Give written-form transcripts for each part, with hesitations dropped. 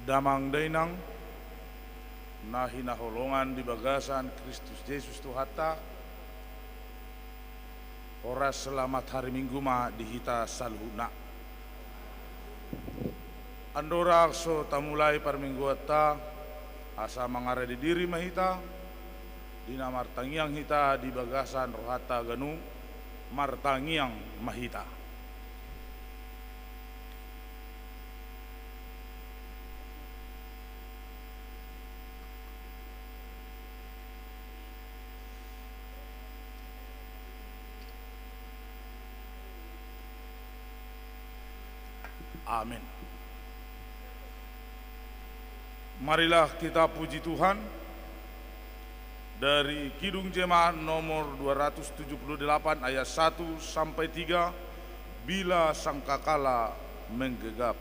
damang dainang na hinaholongan di bagasan Kristus Yesus Tuhata oras selamat hari Minggu ma dihita salhuna andora so tamulai parminggu ta asa mangare di diri mahita dina martangiang hita di bagasan rohata ganu martangiang mahita. Amin. Marilah kita puji Tuhan dari Kidung Jemaat nomor 278 ayat 1 sampai 3 bila sangkakala menggegap.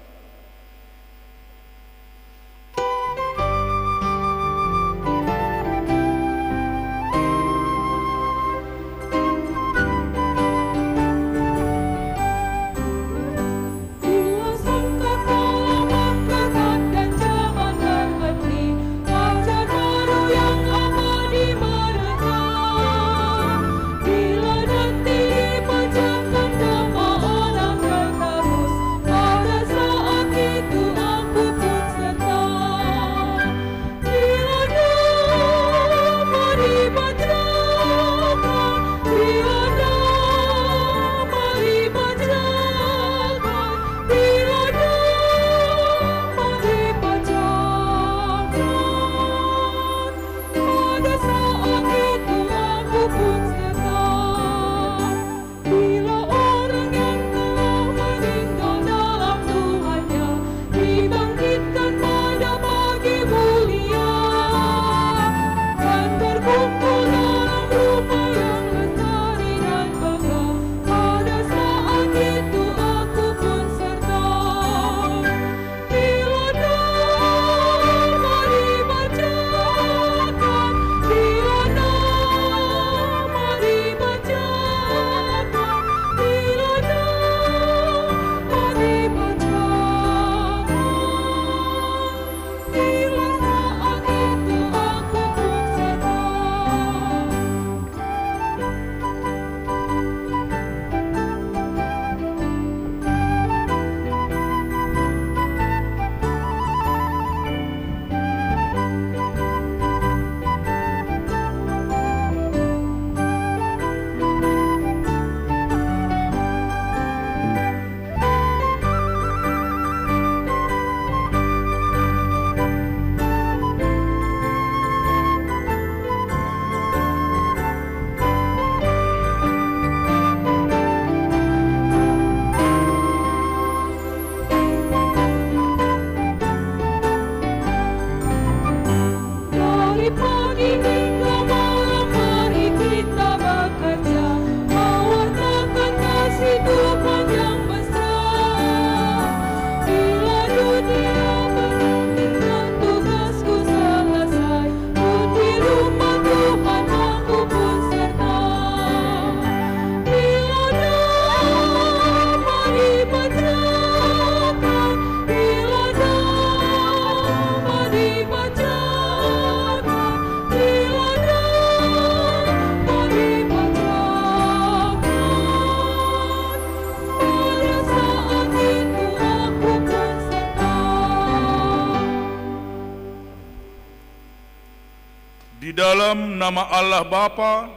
Di dalam nama Allah Bapa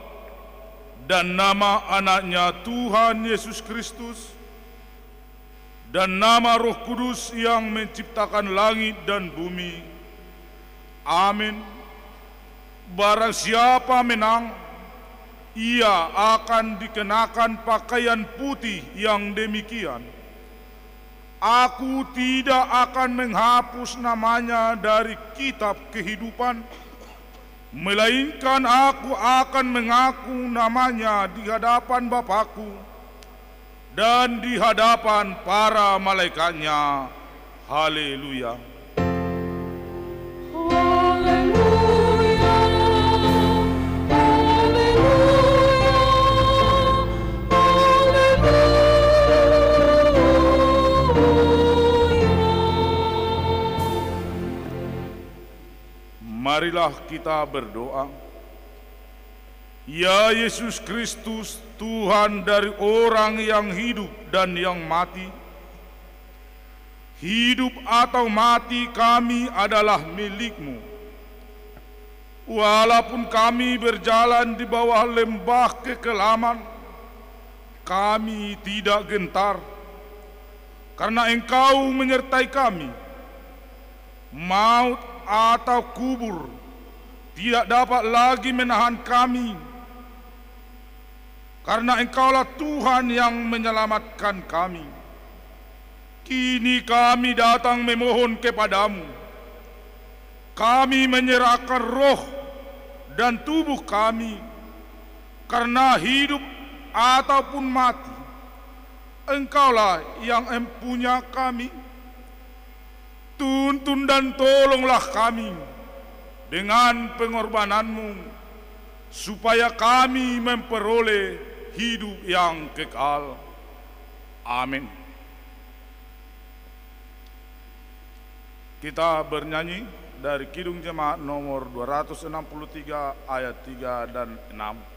dan nama anaknya Tuhan Yesus Kristus dan nama Roh Kudus yang menciptakan langit dan bumi. Amin. Barang siapa menang, ia akan dikenakan pakaian putih yang demikian. Aku tidak akan menghapus namanya dari kitab kehidupan, melainkan aku akan mengaku namanya di hadapan Bapakku dan di hadapan para malaikatnya. Haleluya. Marilah kita berdoa. Ya Yesus Kristus, Tuhan dari orang yang hidup dan yang mati, hidup atau mati kami adalah milik-Mu. Walaupun kami berjalan di bawah lembah kekelaman, kami tidak gentar, karena Engkau menyertai kami. Maut atau kubur tidak dapat lagi menahan kami, karena Engkaulah Tuhan yang menyelamatkan kami. Kini kami datang memohon kepadamu. Kami menyerahkan roh dan tubuh kami, karena hidup ataupun mati, Engkaulah yang empunya kami. Tuntun dan tolonglah kami dengan pengorbanan-Mu, supaya kami memperoleh hidup yang kekal. Amin. Kita bernyanyi dari Kidung Jemaat nomor 263 ayat 3 dan 6.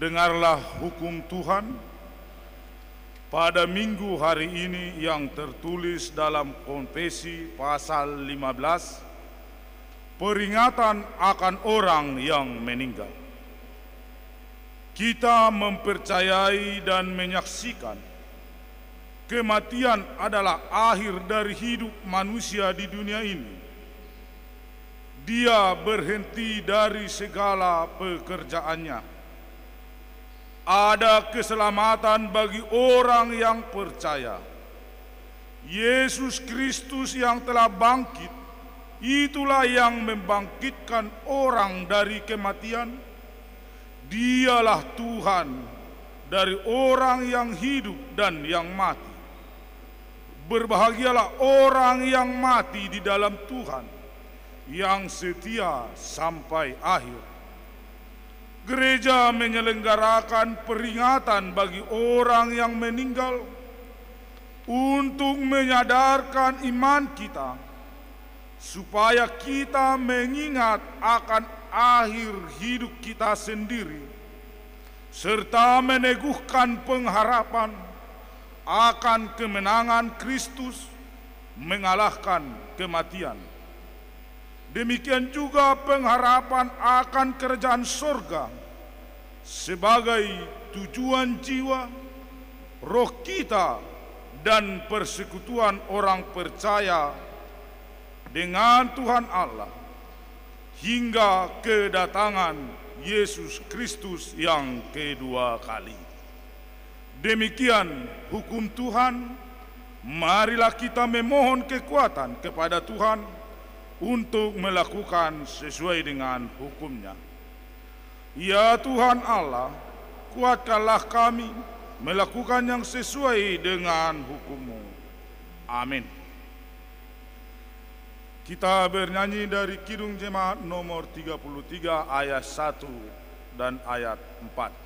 Dengarlah hukum Tuhan pada minggu hari ini yang tertulis dalam Konfesi pasal 15, peringatan akan orang yang meninggal. Kita mempercayai dan menyaksikan kematian adalah akhir dari hidup manusia di dunia ini. Dia berhenti dari segala pekerjaannya. Ada keselamatan bagi orang yang percaya. Yesus Kristus yang telah bangkit, itulah yang membangkitkan orang dari kematian. Dialah Tuhan dari orang yang hidup dan yang mati. Berbahagialah orang yang mati di dalam Tuhan, yang setia sampai akhir. Gereja menyelenggarakan peringatan bagi orang yang meninggal untuk menyadarkan iman kita, supaya kita mengingat akan akhir hidup kita sendiri, serta meneguhkan pengharapan akan kemenangan Kristus mengalahkan kematian. Demikian juga pengharapan akan kerajaan surga sebagai tujuan jiwa, roh kita, dan persekutuan orang percaya dengan Tuhan Allah hingga kedatangan Yesus Kristus yang kedua kali. Demikian hukum Tuhan. Marilah kita memohon kekuatan kepada Tuhan untuk melakukan sesuai dengan hukum-Nya. Ya Tuhan Allah, kuatkanlah kami melakukan yang sesuai dengan hukum-Mu. Amin. Kita bernyanyi dari Kidung Jemaat nomor 33 ayat 1 dan ayat 4.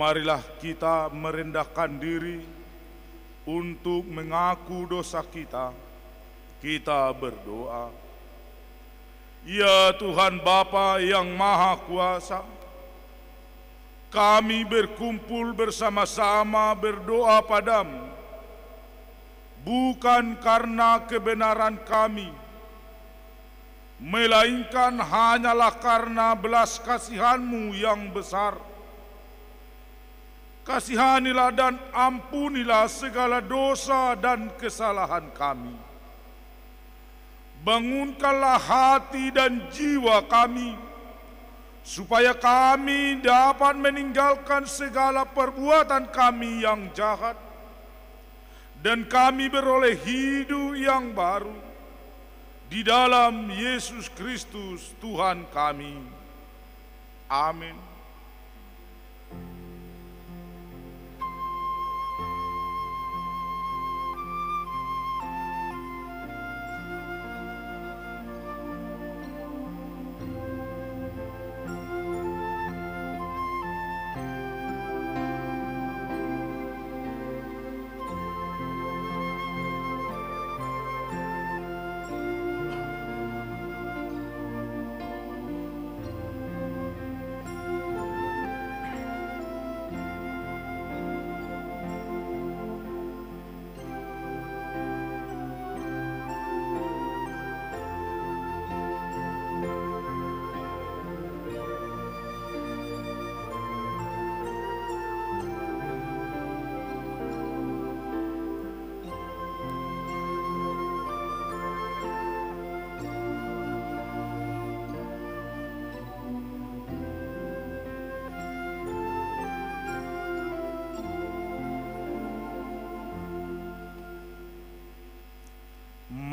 Marilah kita merendahkan diri untuk mengaku dosa kita. Kita berdoa. Ya Tuhan Bapa yang Maha Kuasa, kami berkumpul bersama-sama berdoa padamu, bukan karena kebenaran kami, melainkan hanyalah karena belas kasihan-Mu yang besar. Kasihanilah dan ampunilah segala dosa dan kesalahan kami. Bangunkanlah hati dan jiwa kami, supaya kami dapat meninggalkan segala perbuatan kami yang jahat, dan kami beroleh hidup yang baru di dalam Yesus Kristus Tuhan kami. Amin.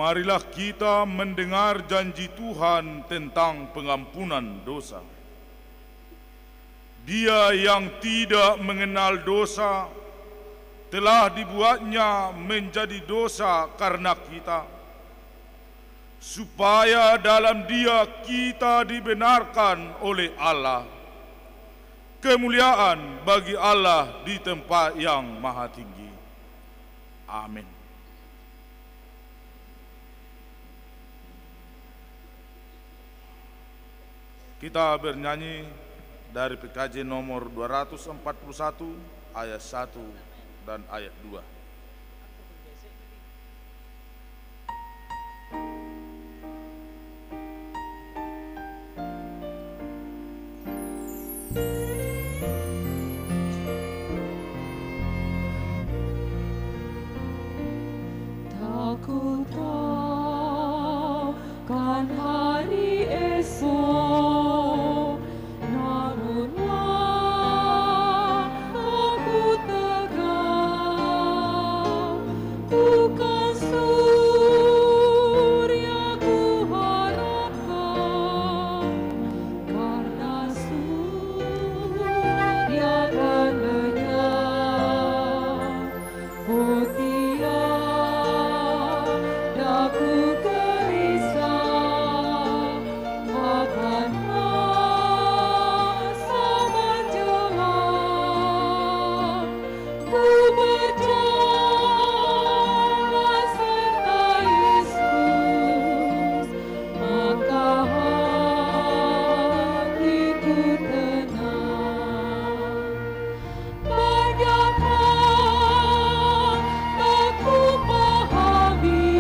Marilah kita mendengar janji Tuhan tentang pengampunan dosa. Dia yang tidak mengenal dosa telah dibuatnya menjadi dosa karena kita, supaya dalam Dia kita dibenarkan oleh Allah. Kemuliaan bagi Allah di tempat yang maha tinggi. Amin. Kita bernyanyi dari PKJ nomor 241 ayat 1 dan ayat 2. Aku tahu kan hari esok, namunlah aku tegak, bukan surya ku harapkan, karena surya kan lenyap. Oh aku gelisah, makanlah sama jelang. Ku berjalan serta Yesus, maka hatiku tenang. Banyak hal tak ku pahami,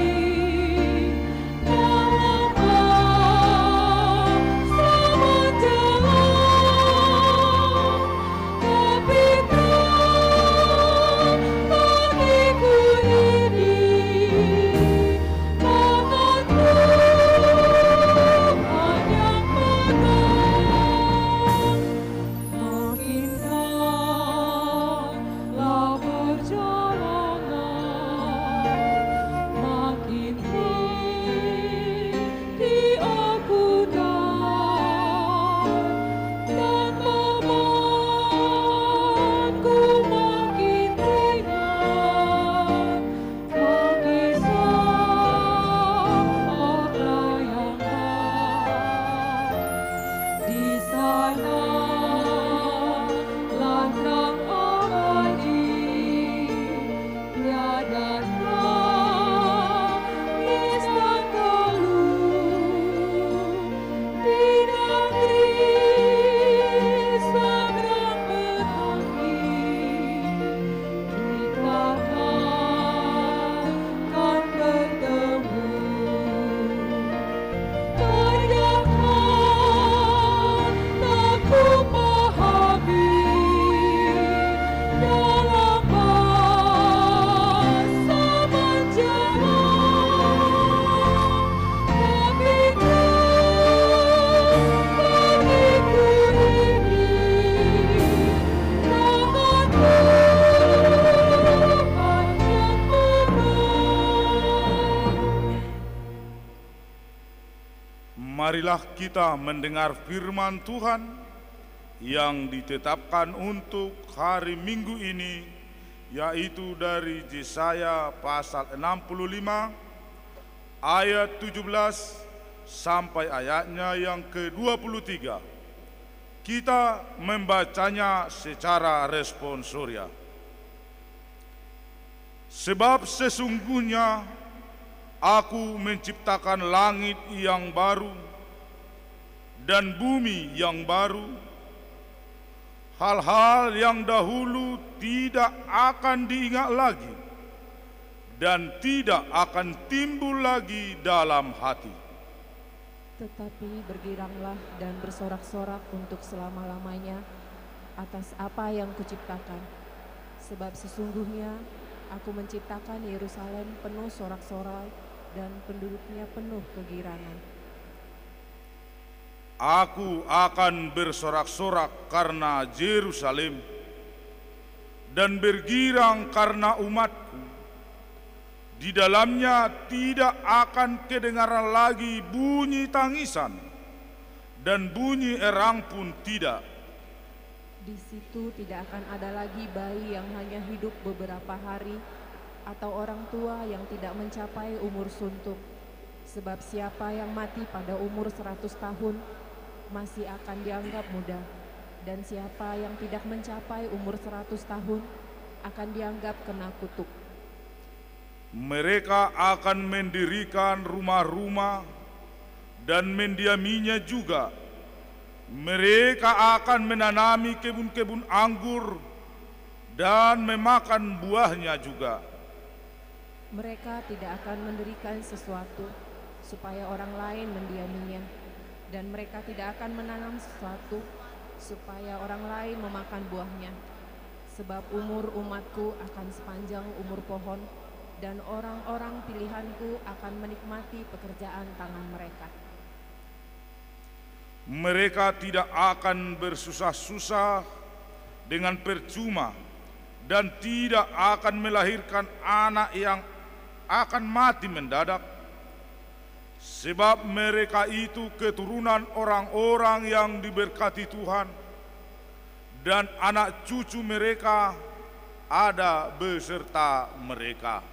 marilah kita mendengar firman Tuhan yang ditetapkan untuk hari Minggu ini, yaitu dari Yesaya pasal 65 ayat 17 sampai ayatnya yang ke-23. Kita membacanya secara responsoria. Sebab sesungguhnya Aku menciptakan langit yang baru dan bumi yang baru. Hal-hal yang dahulu tidak akan diingat lagi dan tidak akan timbul lagi dalam hati. Tetapi bergiranglah dan bersorak-sorak untuk selama-lamanya atas apa yang kuciptakan. Sebab sesungguhnya aku menciptakan Yerusalem penuh sorak-sorai dan penduduknya penuh kegirangan. Aku akan bersorak-sorak karena Yerusalem dan bergirang karena umatku. Di dalamnya tidak akan kedengaran lagi bunyi tangisan, dan bunyi erang pun tidak. Di situ tidak akan ada lagi bayi yang hanya hidup beberapa hari, atau orang tua yang tidak mencapai umur suntuk. Sebab siapa yang mati pada umur 100 tahun masih akan dianggap muda, dan siapa yang tidak mencapai umur 100 tahun akan dianggap kena kutuk. Mereka akan mendirikan rumah-rumah dan mendiaminya juga. Mereka akan menanami kebun-kebun anggur dan memakan buahnya juga. Mereka tidak akan mendirikan sesuatu supaya orang lain mendiaminya, dan mereka tidak akan menanam sesuatu supaya orang lain memakan buahnya. Sebab umur umatku akan sepanjang umur pohon, dan orang-orang pilihanku akan menikmati pekerjaan tangan mereka. Mereka tidak akan bersusah-susah dengan percuma, dan tidak akan melahirkan anak yang akan mati mendadak. Sebab mereka itu keturunan orang-orang yang diberkati Tuhan, dan anak cucu mereka ada beserta mereka.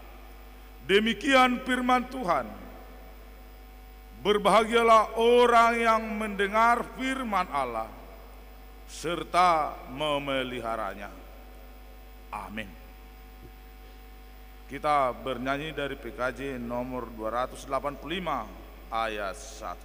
Demikian firman Tuhan. Berbahagialah orang yang mendengar firman Allah serta memeliharanya. Amin. Kita bernyanyi dari PKJ nomor 285 ayat 1.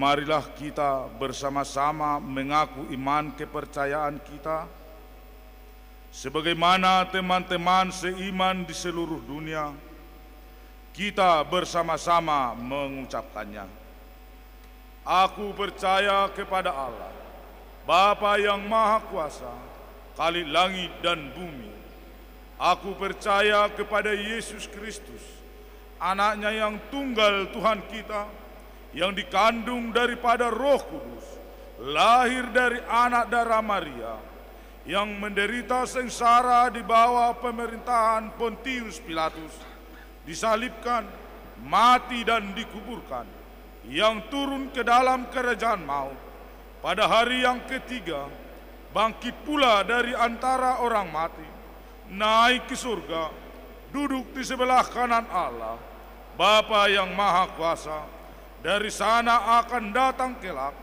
Marilah kita bersama-sama mengaku iman kepercayaan kita, sebagaimana teman-teman seiman di seluruh dunia. Kita bersama-sama mengucapkannya. Aku percaya kepada Allah, Bapa yang Maha Kuasa, Khalik langit dan bumi. Aku percaya kepada Yesus Kristus, Anaknya yang tunggal Tuhan kita, yang dikandung daripada Roh Kudus, lahir dari anak darah Maria, yang menderita sengsara di bawah pemerintahan Pontius Pilatus, disalibkan, mati dan dikuburkan, yang turun ke dalam kerajaan maut, pada hari yang ketiga bangkit pula dari antara orang mati, naik ke surga, duduk di sebelah kanan Allah, Bapa yang Maha Kuasa. Dari sana akan datang kelak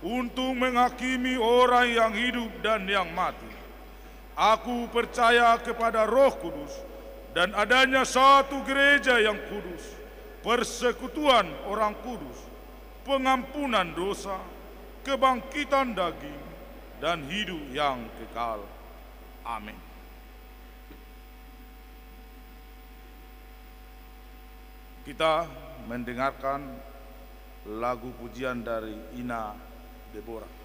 untuk menghakimi orang yang hidup dan yang mati. Aku percaya kepada Roh Kudus dan adanya satu gereja yang kudus, persekutuan orang kudus, pengampunan dosa, kebangkitan daging, dan hidup yang kekal. Amin. Kita mendengarkan lagu pujian dari Ina Deborah.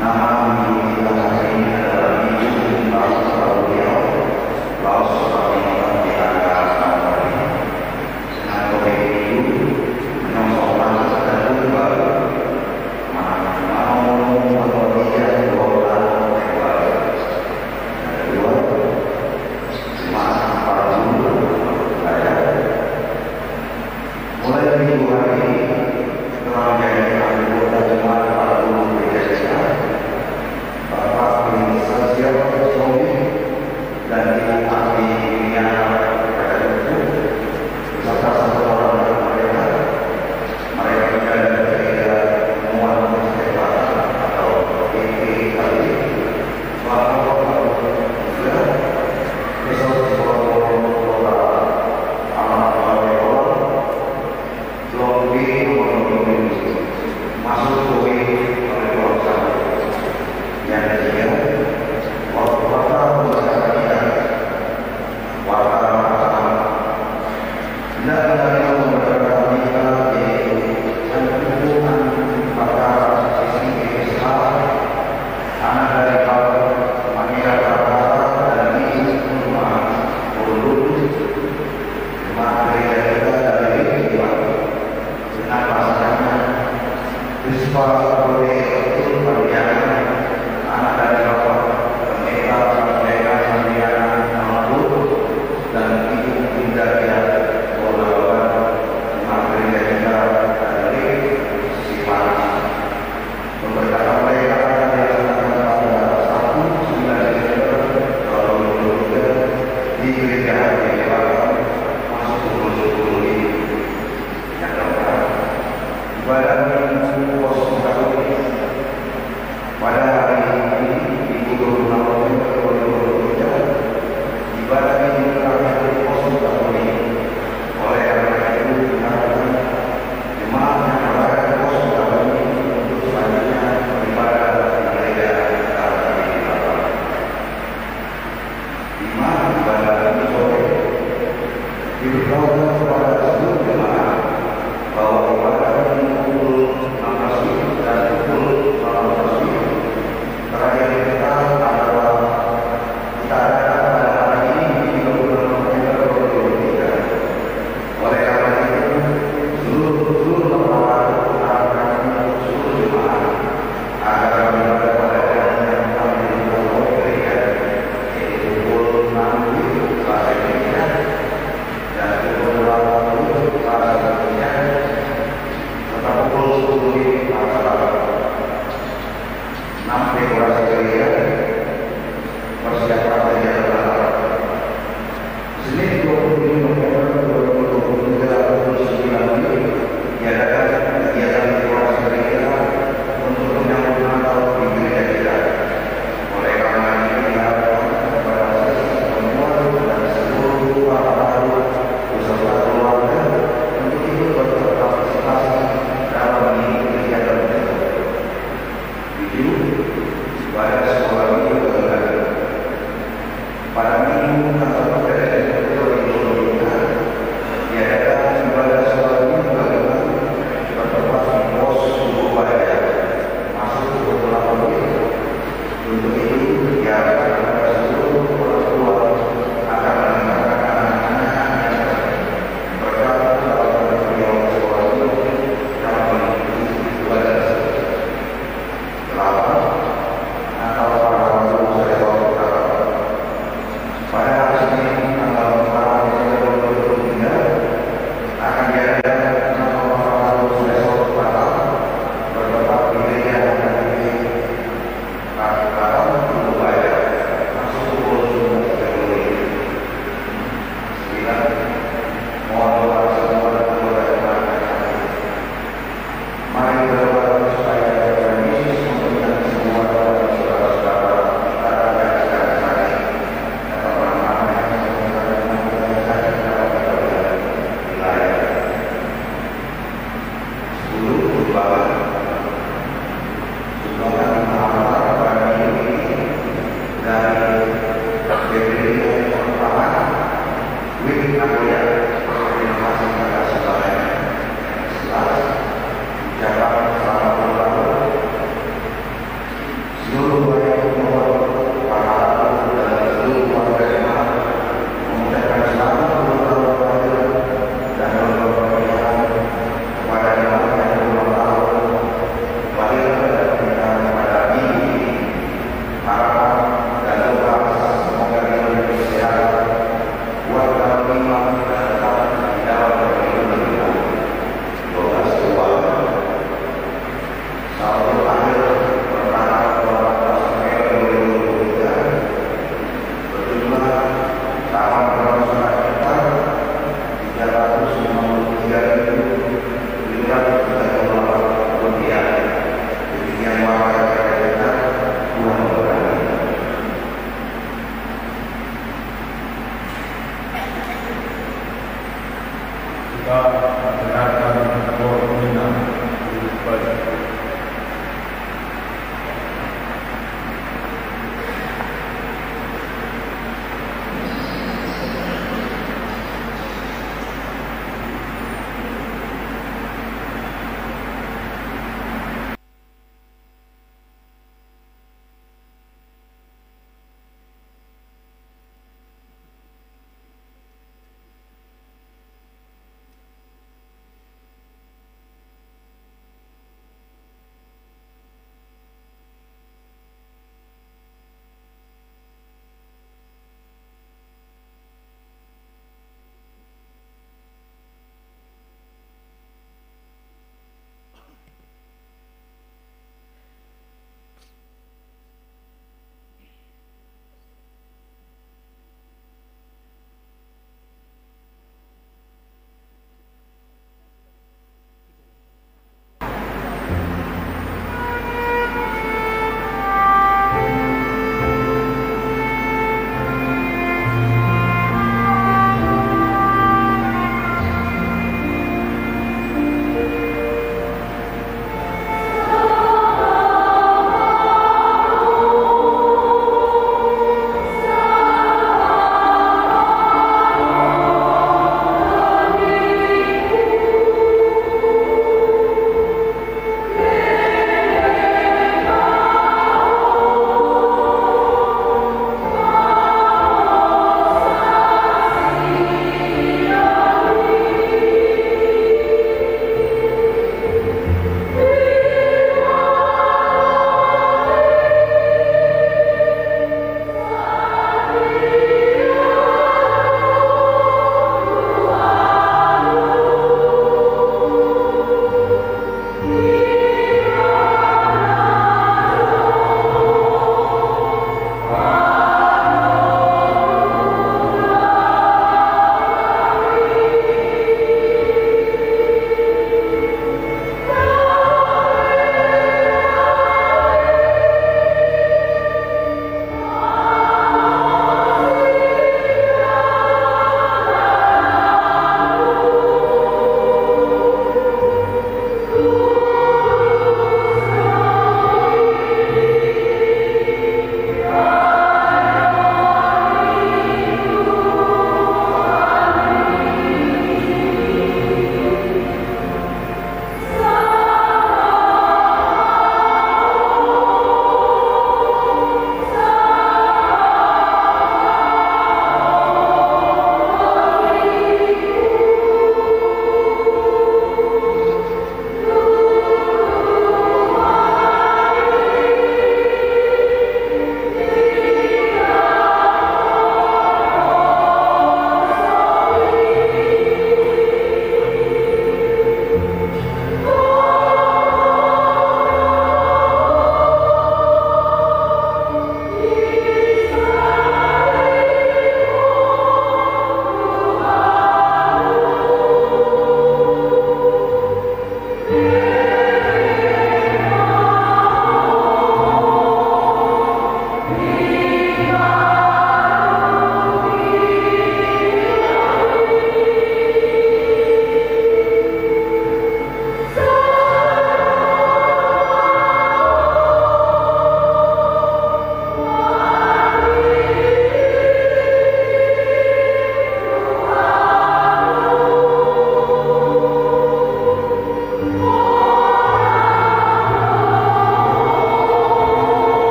Nama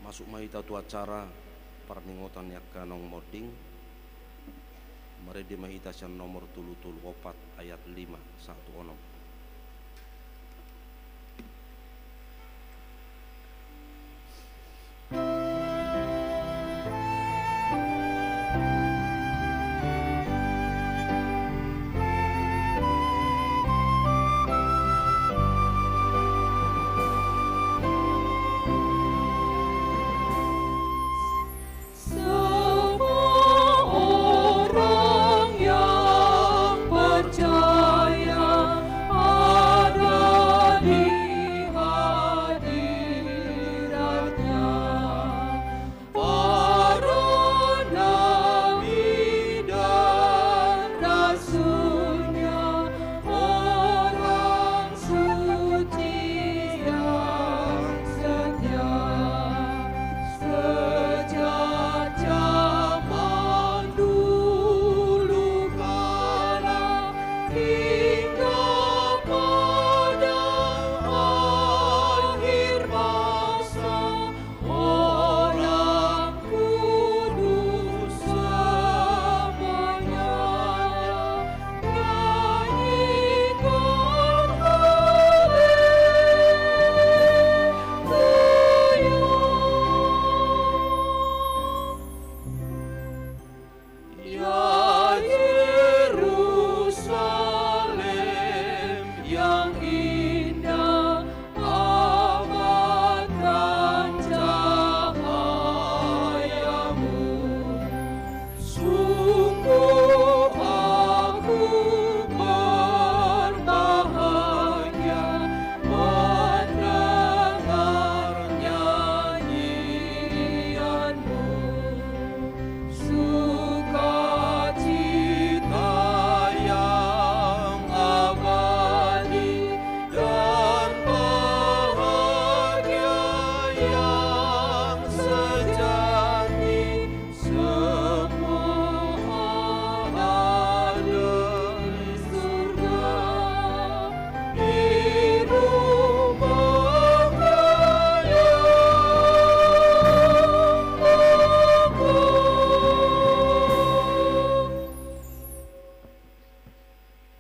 masuk mahita tu acara parningotan yakanong moding meredi mahita sian nomor tulu-tulu 4 ayat 5 satu onom.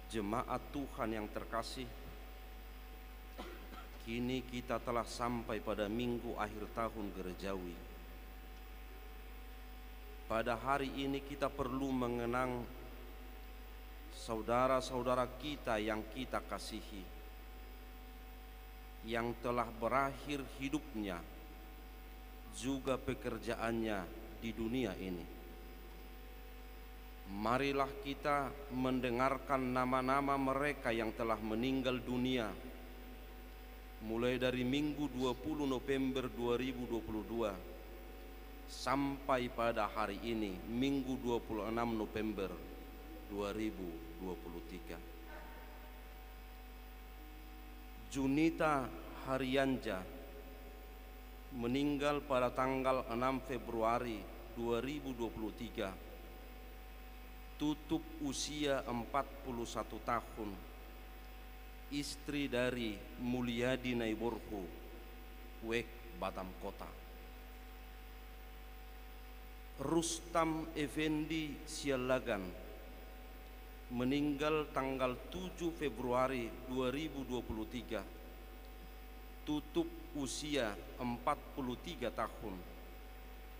Jemaat Tuhan yang terkasih, kini kita telah sampai pada minggu akhir tahun gerejawi. Pada hari ini kita perlu mengenang saudara-saudara kita yang kita kasihi, yang telah berakhir hidupnya, juga pekerjaannya di dunia ini. Marilah kita mendengarkan nama-nama mereka yang telah meninggal dunia mulai dari Minggu 20 November 2022 sampai pada hari ini Minggu 26 November 2023. Junita Haryanja meninggal pada tanggal 6 Februari 2023, tutup usia 41 tahun, istri dari Mulyadi Naiborhu, Wek Batam Kota. Rustam Effendi Sialagan meninggal tanggal 7 Februari 2023, tutup usia 43 tahun,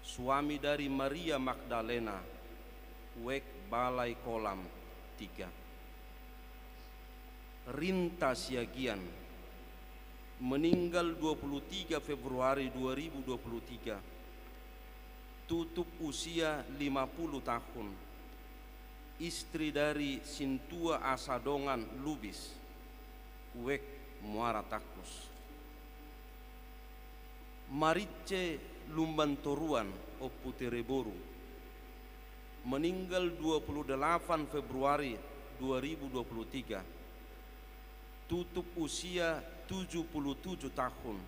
suami dari Maria Magdalena, Wek Balai Kolam 3. Rinta Siagian meninggal 23 Februari 2023, tutup usia 50 tahun, istri dari Sintua Asadongan Lubis, Wek Muara Takus. Marice Lumbantoruan Oputereboru meninggal 28 Februari 2023, tutup usia 77 tahun,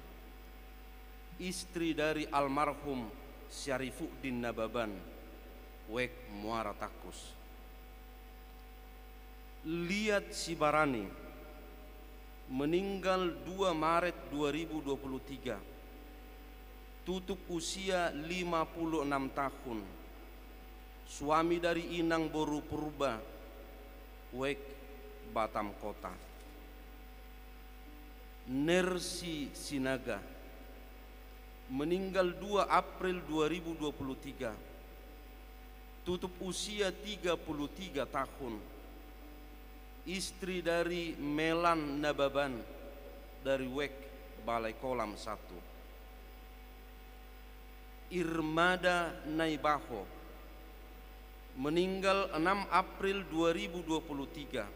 istri dari almarhum Syarifuddin Nababan, Wek Muara Takus. Liat Sibarani meninggal 2 Maret 2023, tutup usia 56 tahun, suami dari Inang Boru Purba, Wek, Batam Kota. Nersi Sinaga, meninggal 2 April 2023, tutup usia 33 tahun, istri dari Melan Nababan dari Wek, Balai Kolam 1. Irmada Naibaho, meninggal 6 April 2023,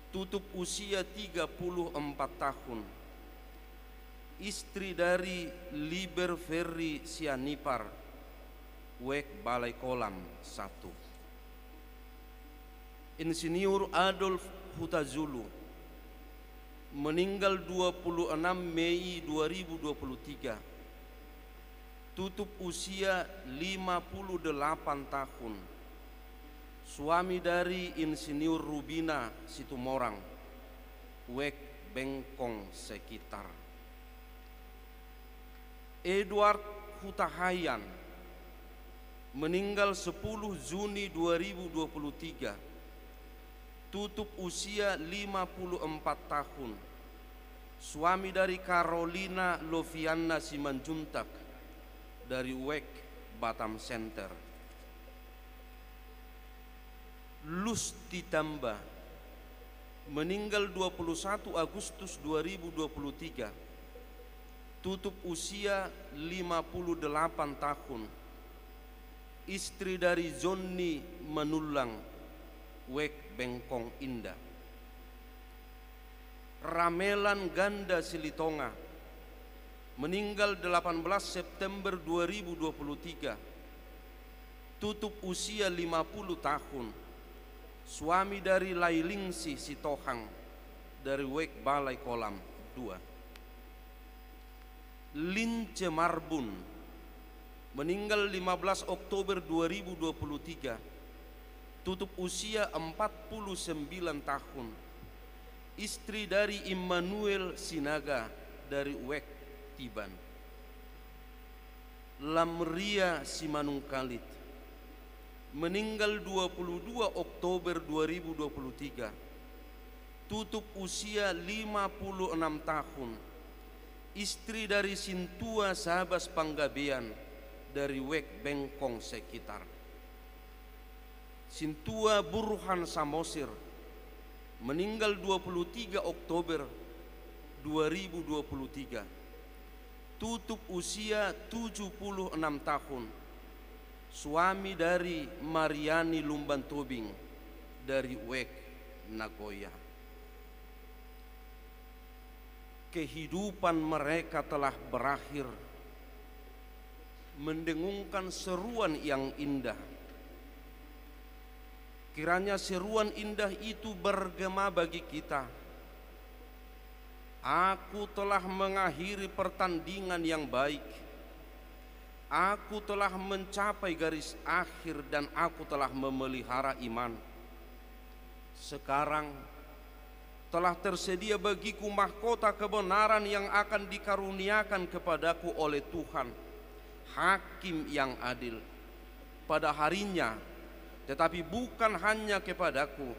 tutup usia 34 tahun, istri dari Liber Ferry Sianipar, Wek, Balai Kolam 1. Insinyur Adolf Hutazulu, meninggal 26 Mei 2023, tutup usia 58 tahun, suami dari Insinyur Rubina Situmorang, Wek, Bengkong sekitar. Edward Hutahayan, meninggal 10 Juni 2023, tutup usia 54 tahun, suami dari Carolina Loviana Simanjuntak dari Wek, Batam Center. Lusti Tamba, meninggal 21 Agustus 2023, tutup usia 58 tahun, istri dari Jonni Manulang, Wek, Bengkong Indah. Ramelan Ganda Silitonga, meninggal 18 September 2023, tutup usia 50 tahun, suami dari Lailingsi Sitohang dari Wek, Balai Kolam 2. Lince Marbun, meninggal 15 Oktober 2023, tutup usia 49 tahun, istri dari Immanuel Sinaga dari Wek, Tiban. Lamria Simanungkalit, meninggal 22 Oktober 2023, tutup usia 56 tahun, istri dari Sintua Sabas Panggabean dari Wek, Bengkong sekitar. Sintua Burhan Samosir, meninggal 23 Oktober 2023, tutup usia 76 tahun, suami dari Mariani Lumban Tobing dari Wek, Nagoya. Kehidupan mereka telah berakhir mendengungkan seruan yang indah. Kiranya seruan indah itu bergema bagi kita. Aku telah mengakhiri pertandingan yang baik. Aku telah mencapai garis akhir dan aku telah memelihara iman. Sekarang telah tersedia bagiku mahkota kebenaran yang akan dikaruniakan kepadaku oleh Tuhan, Hakim yang adil, pada harinya, tetapi bukan hanya kepadaku,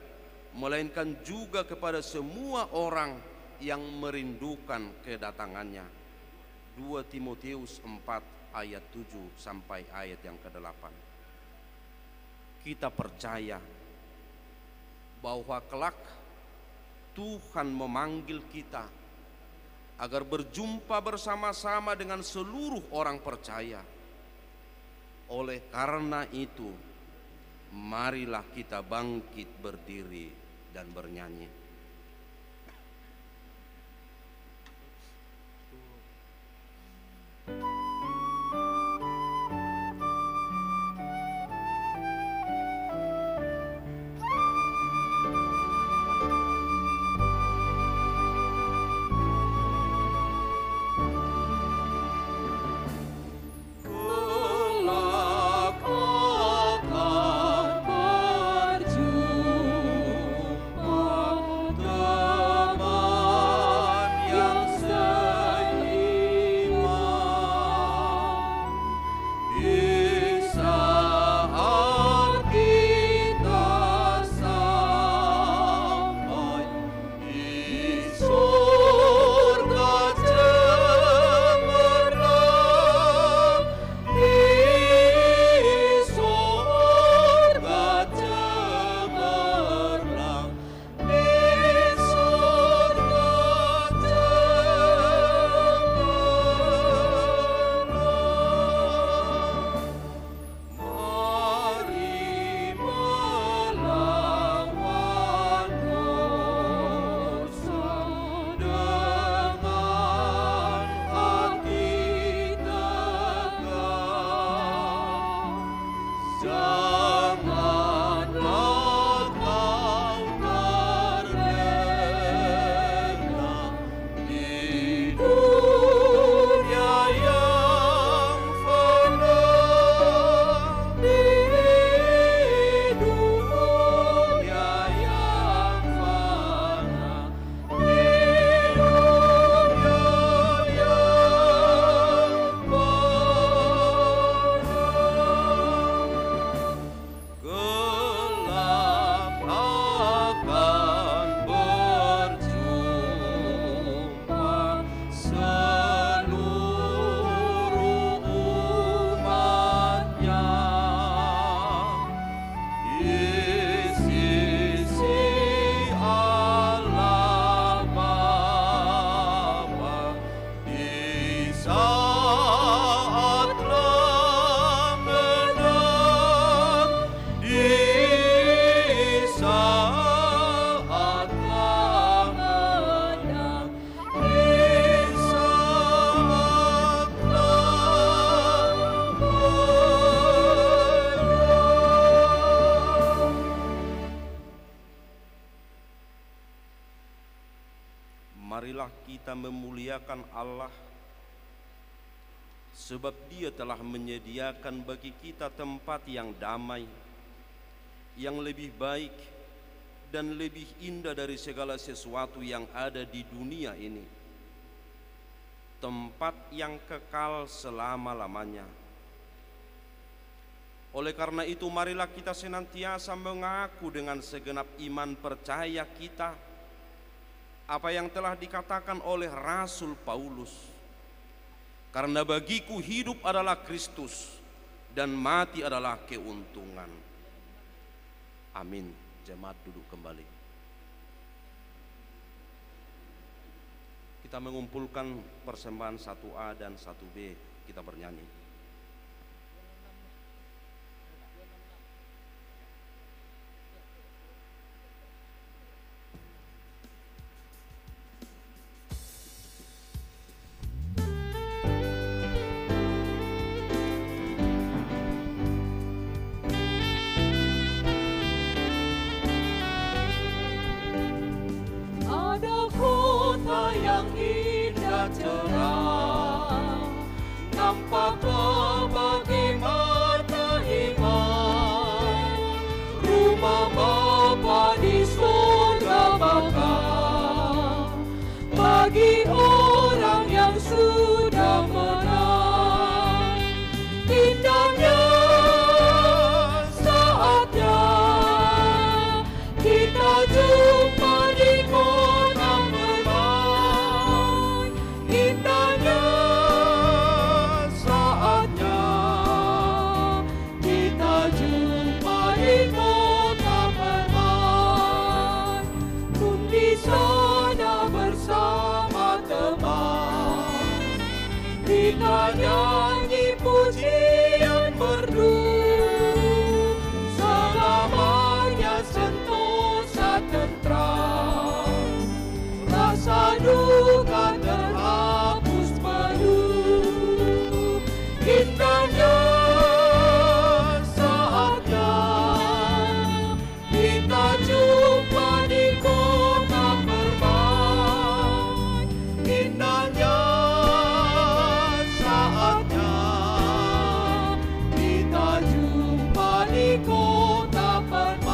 melainkan juga kepada semua orang yang merindukan kedatangannya. 2 Timotius 4 ayat 7 sampai ayat yang ke-8. Kita percaya bahwa kelak Tuhan memanggil kita agar berjumpa bersama-sama dengan seluruh orang percaya. Oleh karena itu, marilah kita bangkit berdiri dan bernyanyi. Berjumpa marilah kita memuliakan Allah, sebab Dia telah menyediakan bagi kita tempat yang damai, yang lebih baik dan lebih indah dari segala sesuatu yang ada di dunia ini, tempat yang kekal selama-lamanya. Oleh karena itu, marilah kita senantiasa mengaku dengan segenap iman percaya kita apa yang telah dikatakan oleh Rasul Paulus, karena bagiku hidup adalah Kristus dan mati adalah keuntungan. Amin. Jemaat duduk kembali. Kita mengumpulkan persembahan 1A dan 1B, kita bernyanyi. Nampaklah bagi mata iman, rumah Bapa di surga bakal bagi orang yang sudah menang. Indahnya saatnya kita jumpa di kota permai. Indahnya kita nyanyi pujian merdu, selamanya sentosa tentram, rasa duka terhapus penuh. Indahnya saatnya kita jumpa di kota permai. Indahnya kota permai.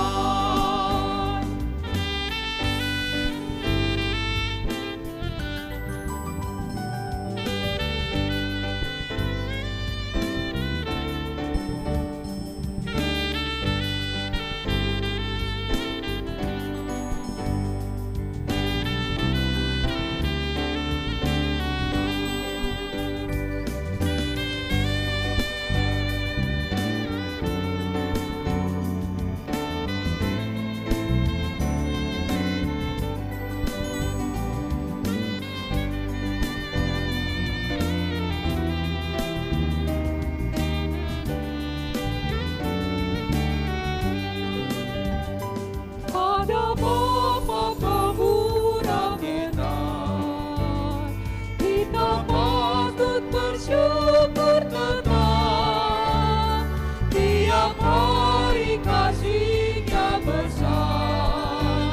Bersyukur tetap, tiap hari kasih-Nya besar,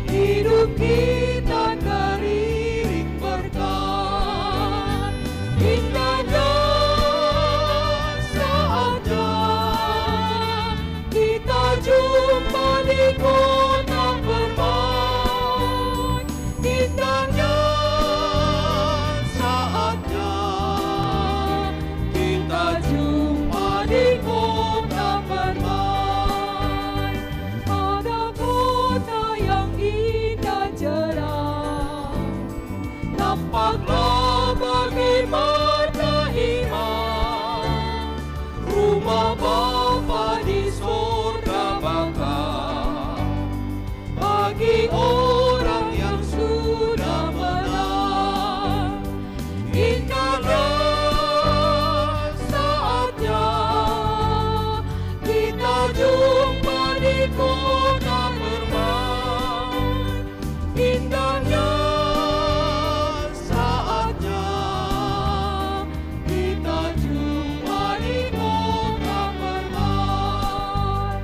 hidup kita teriring berkat. Indahnya saatnya kita jumpa di kota permai. Indahnya di kota permai. Ada kota yang indah cerah, nampaklah bagi mata iman, rumah Bapa di surga bakal bagi orang yang sudah menang. Indahnya jumpa di kota permai. Indahnya saatnya kita jumpa di kota permai.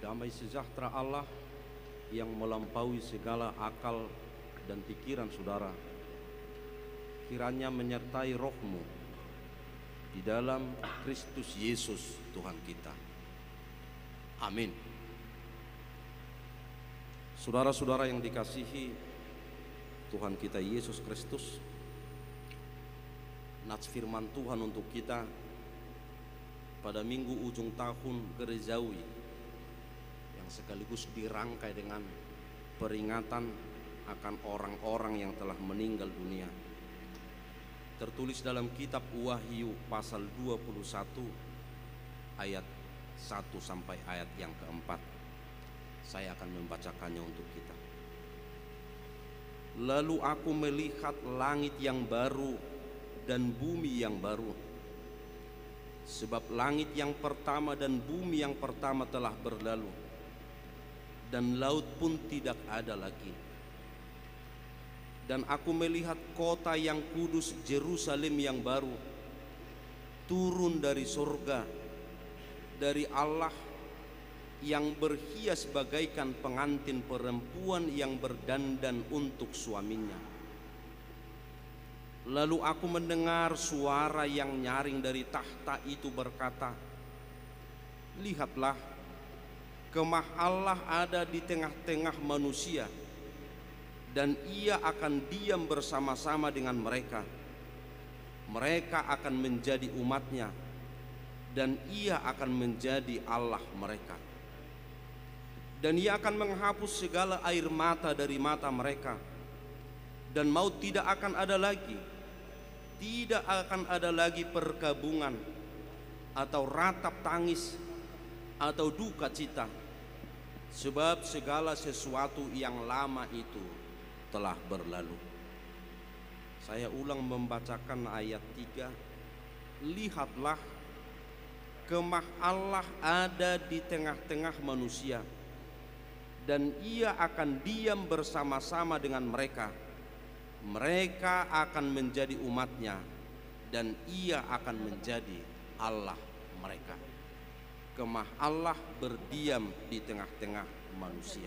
damai sejahtera Allah yang melampaui segala akal dan pikiran saudara, kiranya menyertai rohmu di dalam Kristus Yesus Tuhan kita. Amin. Saudara-saudara yang dikasihi Tuhan kita Yesus Kristus, nats firman Tuhan untuk kita pada minggu ujung tahun gerejawi yang sekaligus dirangkai dengan peringatan akan orang-orang yang telah meninggal dunia, tertulis dalam kitab Wahyu pasal 21 ayat 1 sampai ayat yang keempat. Saya akan membacakannya untuk kita. Lalu aku melihat langit yang baru dan bumi yang baru, sebab langit yang pertama dan bumi yang pertama telah berlalu, dan laut pun tidak ada lagi. Dan aku melihat kota yang kudus Yerusalem yang baru turun dari surga, dari Allah, yang berhias bagaikan pengantin perempuan yang berdandan untuk suaminya. Lalu aku mendengar suara yang nyaring dari tahta itu berkata, lihatlah, kemah Allah ada di tengah-tengah manusia, dan ia akan diam bersama-sama dengan mereka. Mereka akan menjadi umatnya, dan ia akan menjadi Allah mereka. Dan ia akan menghapus segala air mata dari mata mereka, dan maut tidak akan ada lagi. Tidak akan ada lagi perkabungan, atau ratap tangis, atau duka cita, sebab segala sesuatu yang lama itu telah berlalu. Saya ulang membacakan ayat 3. Lihatlah, kemah Allah ada di tengah-tengah manusia, dan ia akan diam bersama-sama dengan mereka. Mereka akan menjadi umatnya, dan ia akan menjadi Allah mereka. Kemah Allah berdiam di tengah-tengah manusia.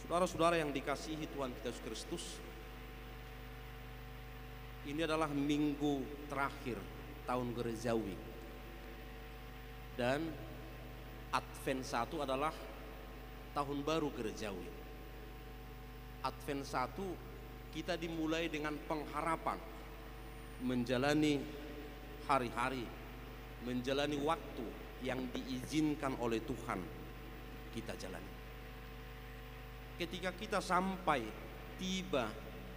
Saudara-saudara yang dikasihi Tuhan kita Yesus Kristus, ini adalah minggu terakhir tahun gerejawi, dan Advent 1 adalah tahun baru gerejawi. Advent 1 kita dimulai dengan pengharapan, menjalani hari-hari, menjalani waktu yang diizinkan oleh Tuhan kita jalani. Ketika kita sampai tiba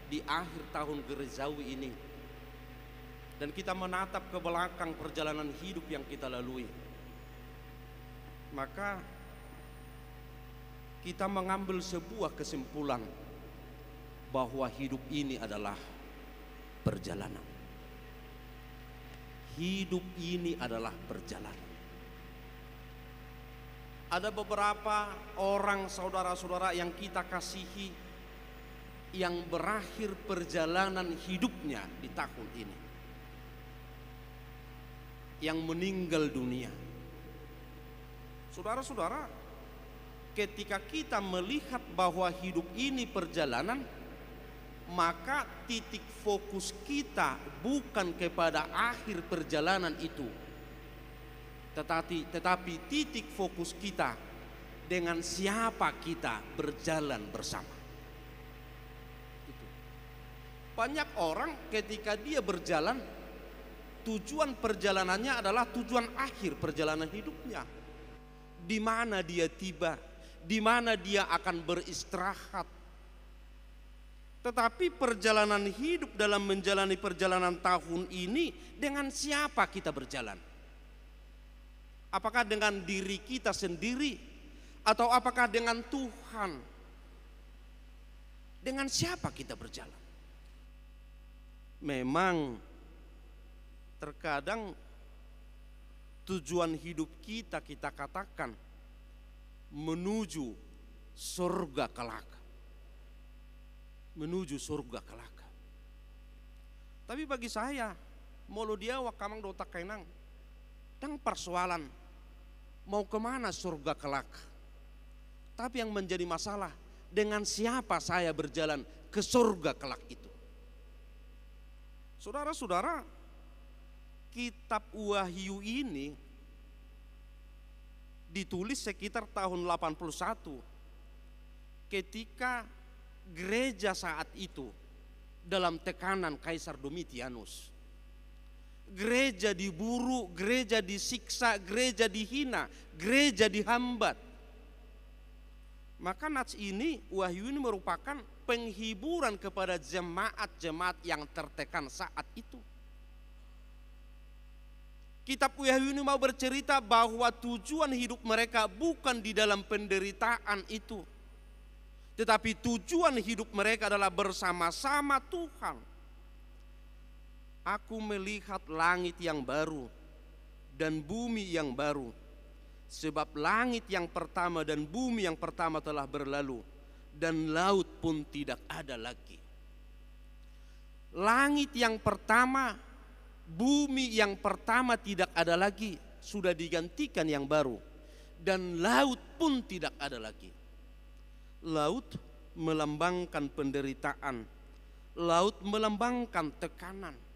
di akhir tahun gerejawi ini, dan kita menatap ke belakang perjalanan hidup yang kita lalui, maka kita mengambil sebuah kesimpulan bahwa hidup ini adalah perjalanan. Hidup ini adalah perjalanan. Ada beberapa orang saudara-saudara yang kita kasihi yang berakhir perjalanan hidupnya di tahun ini, yang meninggal dunia. Saudara-saudara, ketika kita melihat bahwa hidup ini perjalanan, maka titik fokus kita bukan kepada akhir perjalanan itu, tetapi titik fokus kita dengan siapa kita berjalan bersama. Itu. Banyak orang ketika dia berjalan, tujuan perjalanannya adalah tujuan akhir perjalanan hidupnya. Di mana dia tiba, di mana dia akan beristirahat. Tetapi perjalanan hidup dalam menjalani perjalanan tahun ini, dengan siapa kita berjalan? Apakah dengan diri kita sendiri, atau apakah dengan Tuhan? Dengan siapa kita berjalan? Memang terkadang tujuan hidup kita katakan menuju surga kelak. Menuju surga kelak. Tapi bagi saya, molo dia wakamang dotak kainang, tang persoalan mau kemana surga kelak. Tapi yang menjadi masalah, dengan siapa saya berjalan ke surga kelak itu. Saudara-saudara, kitab Wahyu ini ditulis sekitar tahun 81 ketika gereja saat itu dalam tekanan Kaisar Domitianus. Gereja diburu, gereja disiksa, gereja dihina, gereja dihambat. Maka nats ini, Wahyu ini merupakan penghiburan kepada jemaat-jemaat yang tertekan saat itu. Kitab Wahyu ini mau bercerita bahwa tujuan hidup mereka bukan di dalam penderitaan itu, tetapi tujuan hidup mereka adalah bersama-sama Tuhan. Aku melihat langit yang baru dan bumi yang baru, sebab langit yang pertama dan bumi yang pertama telah berlalu, dan laut pun tidak ada lagi. Langit yang pertama, bumi yang pertama tidak ada lagi, sudah digantikan yang baru, dan laut pun tidak ada lagi. Laut melambangkan penderitaan, laut melambangkan tekanan.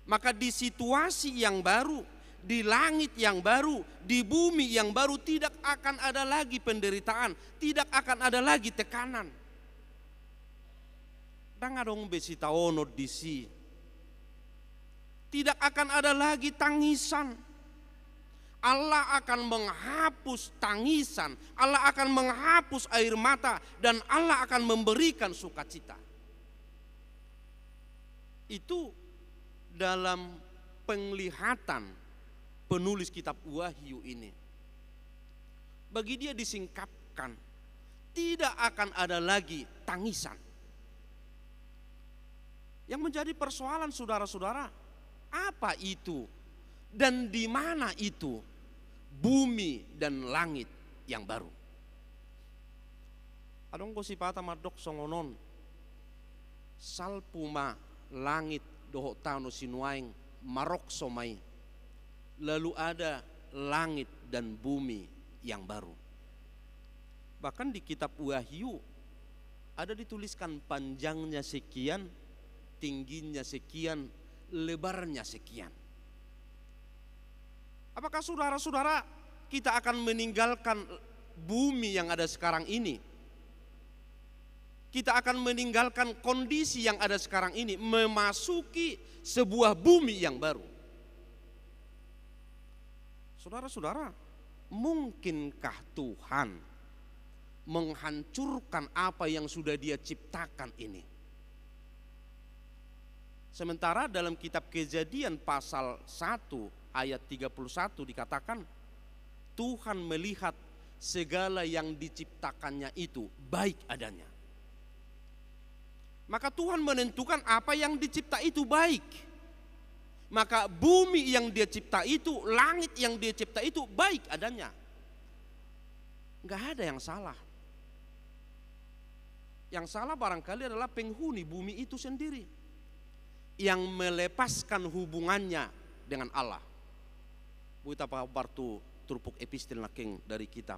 Maka di situasi yang baru, di langit yang baru, di bumi yang baru tidak akan ada lagi penderitaan, tidak akan ada lagi tekanan. Dangadong besita ono disi. Tidak akan ada lagi tangisan. Allah akan menghapus tangisan, Allah akan menghapus air mata, dan Allah akan memberikan sukacita. Itu dalam penglihatan penulis kitab Wahyu ini. Bagi dia disingkapkan, tidak akan ada lagi tangisan. Yang menjadi persoalan saudara-saudara, apa itu dan di mana itu bumi dan langit yang baru? Adong ko sipata madok songonon salpuma langit doho tano sinuaing marok somai, lalu ada langit dan bumi yang baru. Bahkan di kitab Wahyu ada dituliskan panjangnya sekian, tingginya sekian, lebarnya sekian. Apakah saudara-saudara kita akan meninggalkan bumi yang ada sekarang ini? Kita akan meninggalkan kondisi yang ada sekarang ini, memasuki sebuah bumi yang baru. Saudara-saudara, mungkinkah Tuhan menghancurkan apa yang sudah Dia ciptakan ini? Sementara dalam kitab Kejadian pasal 1 ayat 31 dikatakan, Tuhan melihat segala yang diciptakannya itu baik adanya. Maka Tuhan menentukan apa yang dicipta itu baik. Maka bumi yang Dia cipta itu, langit yang Dia cipta itu baik adanya. Enggak ada yang salah. Yang salah barangkali adalah penghuni bumi itu sendiri, yang melepaskan hubungannya dengan Allah. Buita partu turpuk epistil naking dari kitab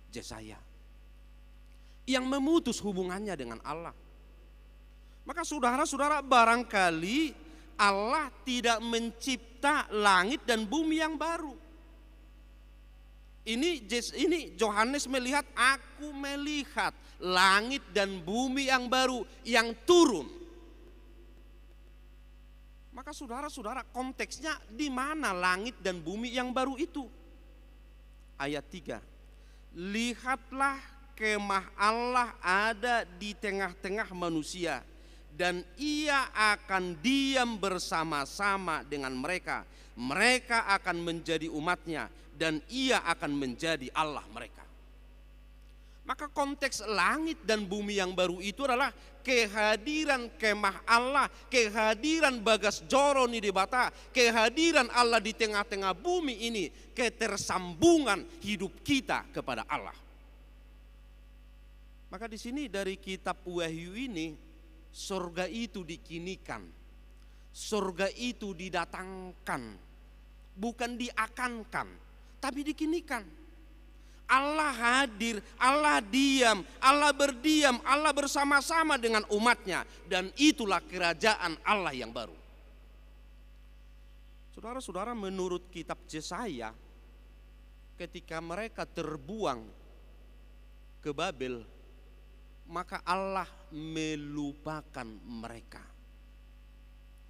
Yesaya, yang memutus hubungannya dengan Allah. Maka saudara-saudara, barangkali Allah tidak mencipta langit dan bumi yang baru. Ini Yohanes melihat, aku melihat langit dan bumi yang baru yang turun. Maka saudara-saudara, konteksnya di mana langit dan bumi yang baru itu? Ayat 3. Lihatlah, kemah Allah ada di tengah-tengah manusia, dan Ia akan diam bersama-sama dengan mereka. Mereka akan menjadi umatnya, dan Ia akan menjadi Allah mereka. Maka konteks langit dan bumi yang baru itu adalah kehadiran kemah Allah, kehadiran Bagas Joro Nidibata, kehadiran Allah di tengah-tengah bumi ini, ketersambungan hidup kita kepada Allah. Maka di sini dari kitab Wahyu ini, surga itu dikinikan, surga itu didatangkan, bukan diakankan, tapi dikinikan. Allah hadir, Allah diam, Allah berdiam, Allah bersama-sama dengan umatnya. Dan itulah kerajaan Allah yang baru. Saudara-saudara, menurut kitab Yesaya, ketika mereka terbuang ke Babel, maka Allah melupakan mereka.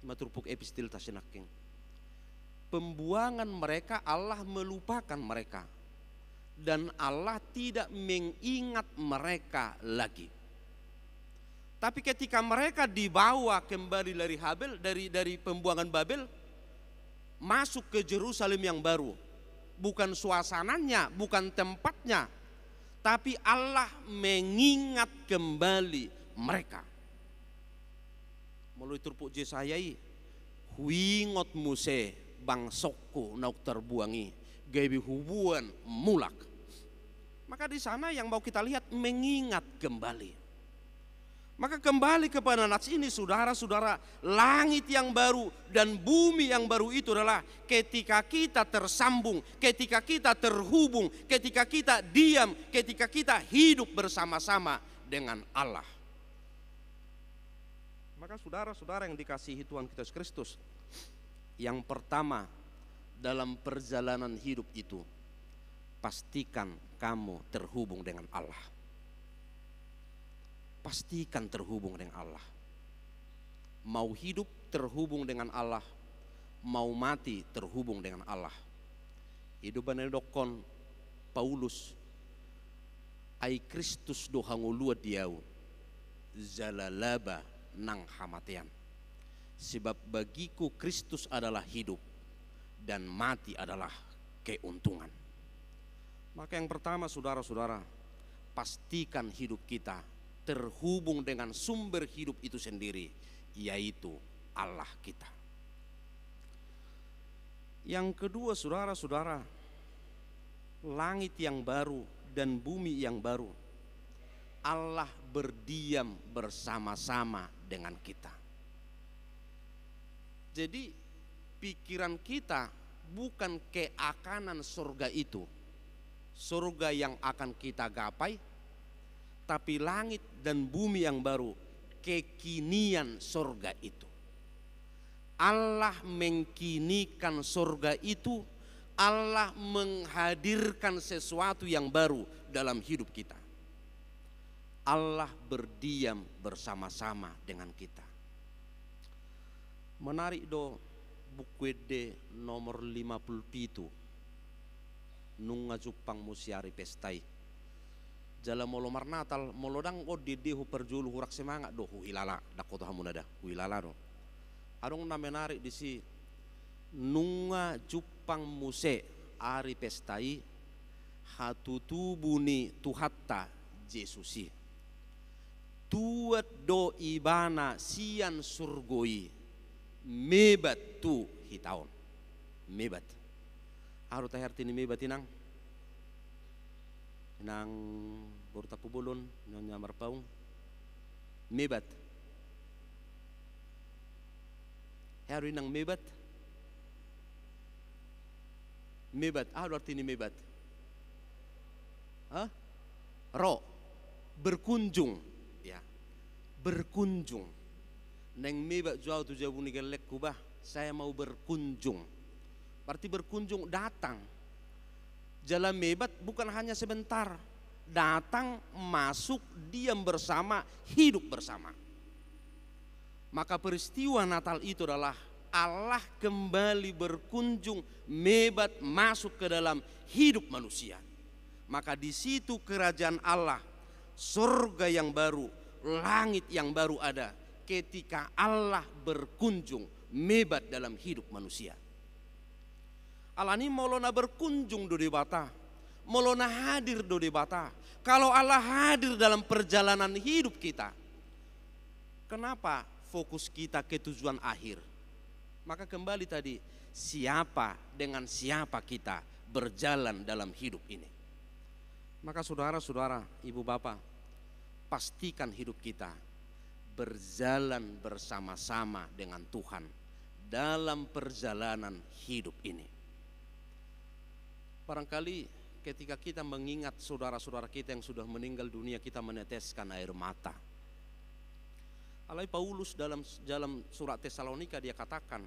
Maturpuk epistil tasinaking. Pembuangan mereka, Allah melupakan mereka. Dan Allah tidak mengingat mereka lagi. Tapi ketika mereka dibawa kembali dari dari pembuangan Babel, masuk ke Yerusalem yang baru, bukan suasananya, bukan tempatnya, tapi Allah mengingat kembali mereka. Melalui turpuk Yesayai, huingot muse bangsokku nauk terbuangi, gabi hubungan mulak. Maka di sana yang mau kita lihat mengingat kembali. Maka kembali kepada nats ini saudara-saudara, langit yang baru dan bumi yang baru itu adalah ketika kita tersambung, ketika kita terhubung, ketika kita diam, ketika kita hidup bersama-sama dengan Allah. Maka saudara-saudara yang dikasihi Tuhan kita Yesus Kristus, yang pertama dalam perjalanan hidup itu, pastikan kamu terhubung dengan Allah. Pastikan terhubung dengan Allah. Mau hidup terhubung dengan Allah, mau mati terhubung dengan Allah. Hidup banedokon Paulus, ai Kristus do hangulua diau, zalalaba nang hamatian. Sebab bagiku Kristus adalah hidup dan mati adalah keuntungan. Maka yang pertama saudara-saudara, pastikan hidup kita terhubung dengan sumber hidup itu sendiri, yaitu Allah kita. Yang kedua saudara-saudara, langit yang baru dan bumi yang baru, Allah berdiam bersama-sama dengan kita. Jadi pikiran kita bukan keakanan surga itu, surga yang akan kita gapai, tapi langit dan bumi yang baru, kekinian surga itu. Allah mengkinikan surga itu, Allah menghadirkan sesuatu yang baru dalam hidup kita. Allah berdiam bersama-sama dengan kita. Menarik do buku de nomor 57 nunga Jepang musiari pestai. Jala molo marnatal molodang o dedehu perjulu hurak semangat do hilala dakoto hamunada hilala do. Adong na menarik di si nunga Jepang muse ari pestai hatutubuni tuhatta Jesusi. Tuat do ibana sian surgoi mebat tu hitaon mebat. Aru tahertini mebat inang nang bortapu bulon nyonya marpaung mebat. Haru inang mebat. Mebat, aru artini mebat. Hah? Ro berkunjung, ya. Berkunjung. Neng mebat jauh tu jauh ni gelek kubah. Saya mau berkunjung. Berarti berkunjung, datang. Jalan mebat bukan hanya sebentar. Datang, masuk, diam bersama, hidup bersama. Maka peristiwa Natal itu adalah Allah kembali berkunjung, mebat masuk ke dalam hidup manusia. Maka di situ kerajaan Allah, surga yang baru, langit yang baru ada ketika Allah berkunjung, mebat dalam hidup manusia. Allah ini molona berkunjung do debata, molona hadir do debata. Kalau Allah hadir dalam perjalanan hidup kita, kenapa fokus kita ke tujuan akhir? Maka kembali tadi, siapa dengan siapa kita berjalan dalam hidup ini. Maka saudara-saudara, ibu bapak, pastikan hidup kita berjalan bersama-sama dengan Tuhan dalam perjalanan hidup ini. Barangkali ketika kita mengingat saudara-saudara kita yang sudah meninggal dunia, kita meneteskan air mata. Alai Paulus dalam surat Tesalonika dia katakan,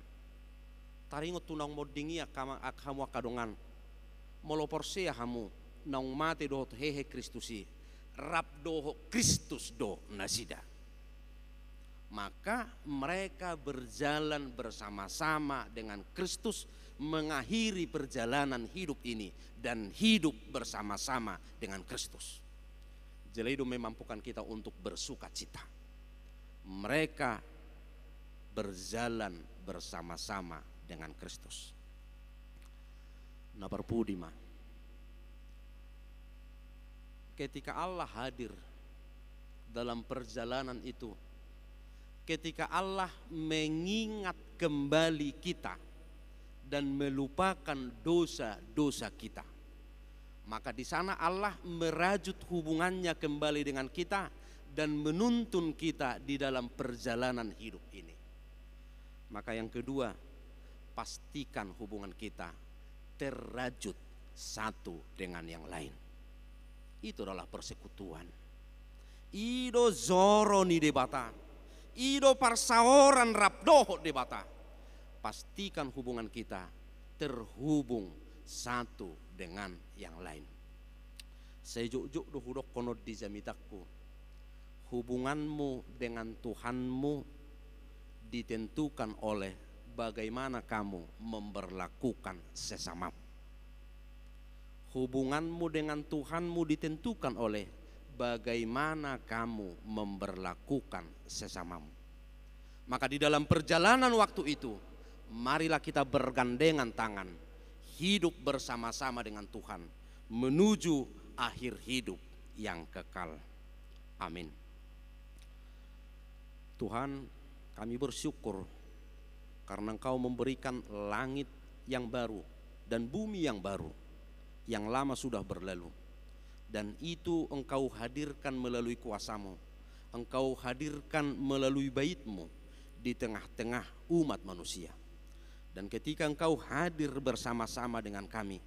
taringot tunang modingia kama akhamu akadongan, moloporsea hamu, naung mate dohot hehe Kristusi, rap doho Kristus do nasida. Maka mereka berjalan bersama-sama dengan Kristus, mengakhiri perjalanan hidup ini dan hidup bersama-sama dengan Kristus. Jadi itu memampukan kita untuk bersuka cita. Mereka berjalan bersama-sama dengan Kristus. Nabarpudima. Ketika Allah hadir dalam perjalanan itu, ketika Allah mengingat kembali kita dan melupakan dosa-dosa kita, maka di sana Allah merajut hubungannya kembali dengan kita dan menuntun kita di dalam perjalanan hidup ini. Maka yang kedua, pastikan hubungan kita terrajut satu dengan yang lain. Itu adalah persekutuan. Ido zoro ni debata, ido parsaoran rapdoho debata. Pastikan hubungan kita terhubung satu dengan yang lain. Sejuk-juk dohudok konod di jamitakku. Hubunganmu dengan Tuhanmu ditentukan oleh bagaimana kamu memperlakukan sesamamu. Hubunganmu dengan Tuhanmu ditentukan oleh bagaimana kamu memperlakukan sesamamu. Maka di dalam perjalanan waktu itu, marilah kita bergandengan tangan, hidup bersama-sama dengan Tuhan, menuju akhir hidup yang kekal. Amin. Tuhan, kami bersyukur karena Engkau memberikan langit yang baru dan bumi yang baru, yang lama sudah berlalu. Dan itu Engkau hadirkan melalui kuasa-Mu, Engkau hadirkan melalui bait-Mu di tengah-tengah umat manusia. Dan ketika Engkau hadir bersama-sama dengan kami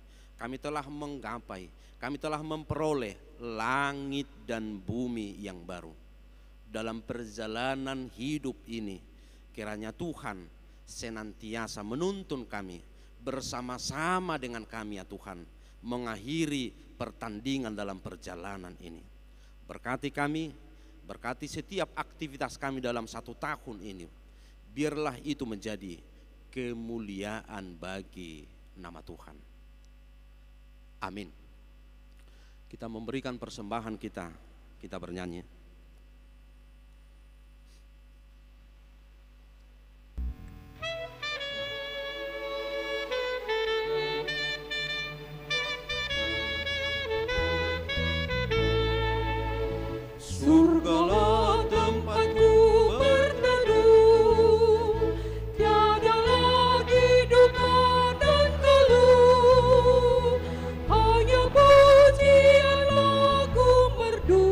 telah menggapai, kami telah memperoleh langit dan bumi yang baru. Dalam perjalanan hidup ini, kiranya Tuhan senantiasa menuntun kami, bersama-sama dengan kami ya Tuhan, mengakhiri pertandingan dalam perjalanan ini. Berkati kami, berkati setiap aktivitas kami dalam 1 tahun ini. Biarlah itu menjadi kemuliaan bagi nama Tuhan. Amin. Kita memberikan persembahan kita bernyanyi. Surgalah tempatku berteduh, tiada lagi duka dan keluh, hanya pujian lagu merdu.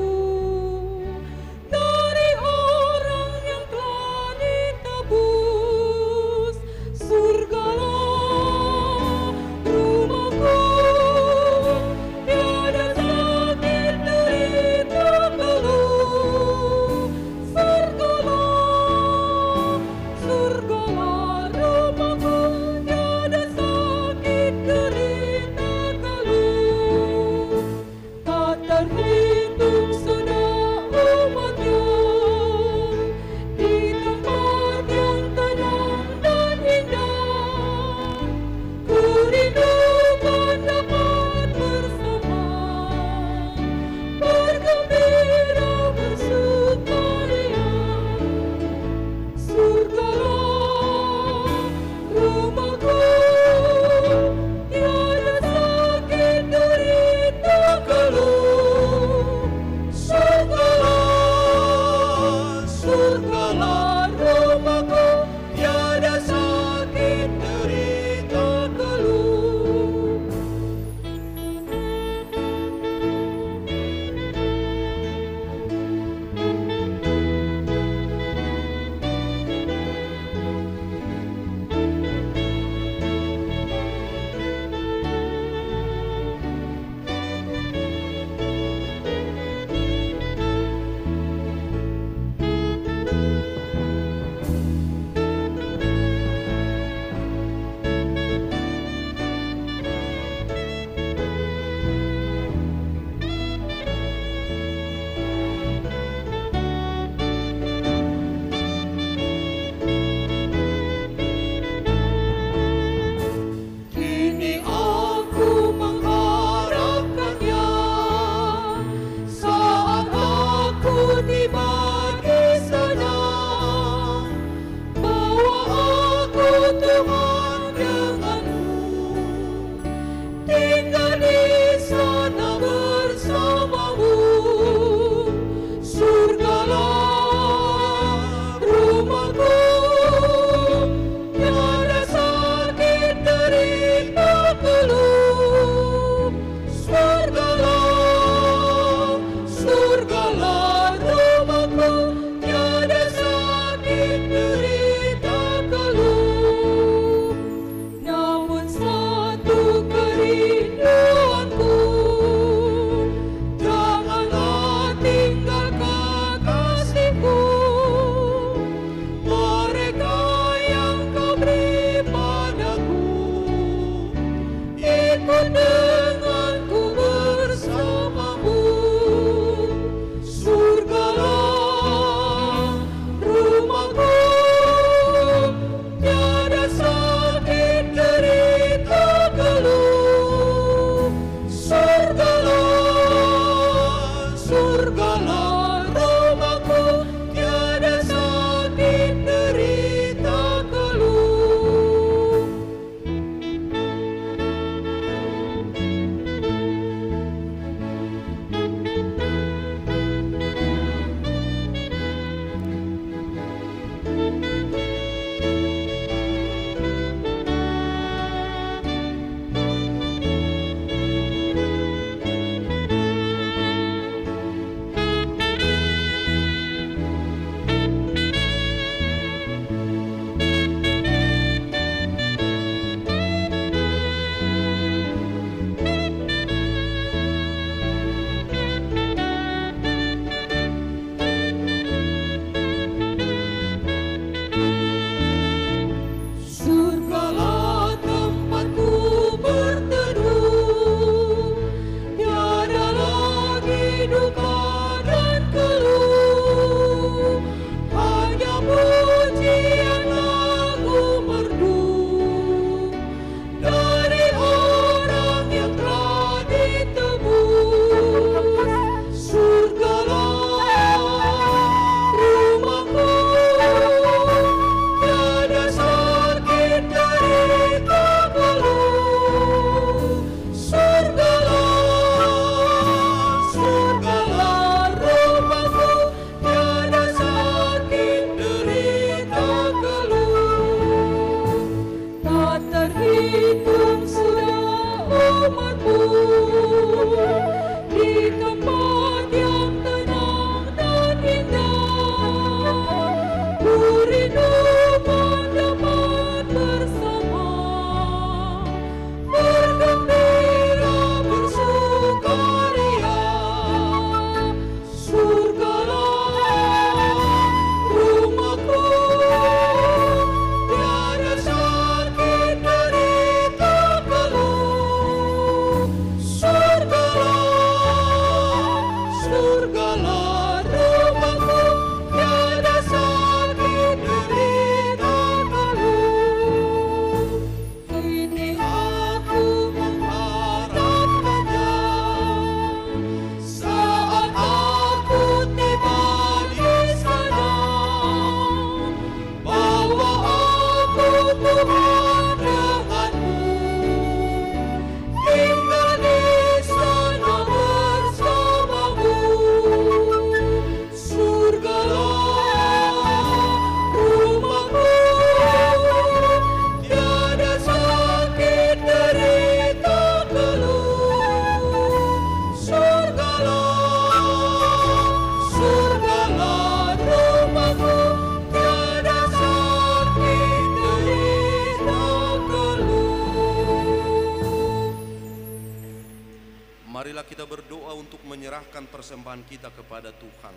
berdoa untuk menyerahkan persembahan kita kepada Tuhan.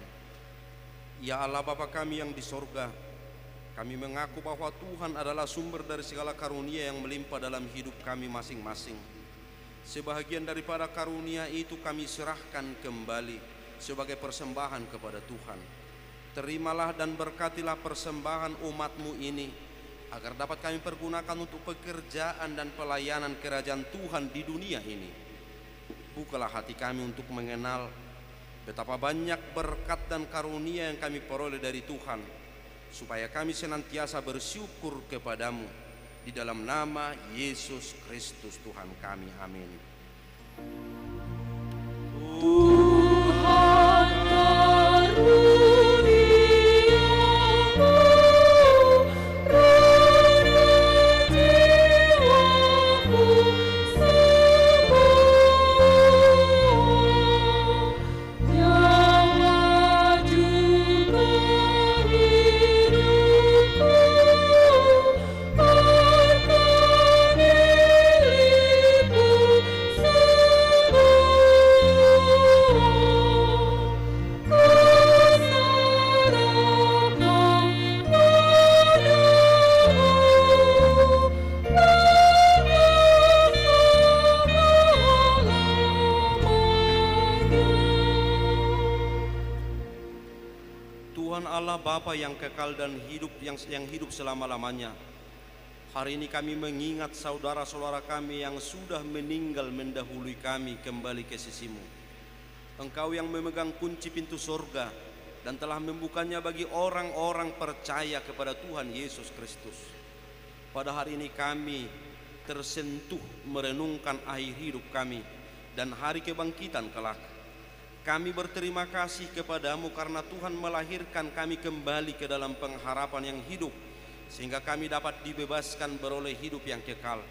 Ya Allah Bapa kami yang di sorga, kami mengaku bahwa Tuhan adalah sumber dari segala karunia yang melimpah dalam hidup kami masing-masing. Sebahagian daripada karunia itu kami serahkan kembali sebagai persembahan kepada Tuhan. Terimalah dan berkatilah persembahan umat-Mu ini, agar dapat kami pergunakan untuk pekerjaan dan pelayanan kerajaan Tuhan di dunia ini. Bukalah hati kami untuk mengenal betapa banyak berkat dan karunia yang kami peroleh dari Tuhan, supaya kami senantiasa bersyukur kepadamu. Di dalam nama Yesus Kristus Tuhan kami, amin. Tuhan karuniamu, jiwaku semua, nyawa juga hidupku, Tuhan Allah Bapa yang kekal dan hidup yang hidup selama-lamanya, hari ini kami mengingat saudara-saudara kami yang sudah meninggal mendahului kami kembali ke sisi-Mu. Engkau yang memegang kunci pintu surga dan telah membukanya bagi orang-orang percaya kepada Tuhan Yesus Kristus. Pada hari ini kami tersentuh merenungkan akhir hidup kami dan hari kebangkitan kelak. Kami berterima kasih kepadamu karena Tuhan melahirkan kami kembali ke dalam pengharapan yang hidup, sehingga kami dapat dibebaskan beroleh hidup yang kekal.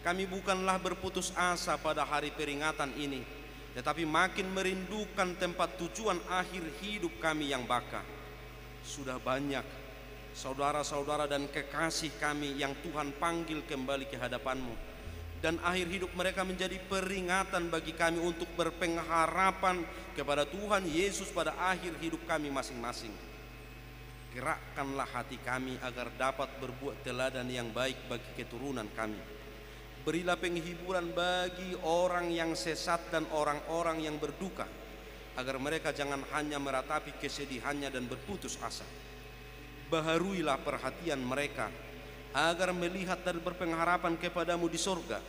Kami bukanlah berputus asa pada hari peringatan ini, tetapi makin merindukan tempat tujuan akhir hidup kami yang baka. Sudah banyak saudara-saudara dan kekasih kami yang Tuhan panggil kembali ke hadapan-Mu, dan akhir hidup mereka menjadi peringatan bagi kami untuk berpengharapan kepada Tuhan Yesus pada akhir hidup kami masing-masing. Gerakkanlah hati kami agar dapat berbuat teladan yang baik bagi keturunan kami. Berilah penghiburan bagi orang yang sesat dan orang-orang yang berduka, agar mereka jangan hanya meratapi kesedihannya dan berputus asa. Baharuilah perhatian mereka agar melihat dan berpengharapan kepadamu di sorga.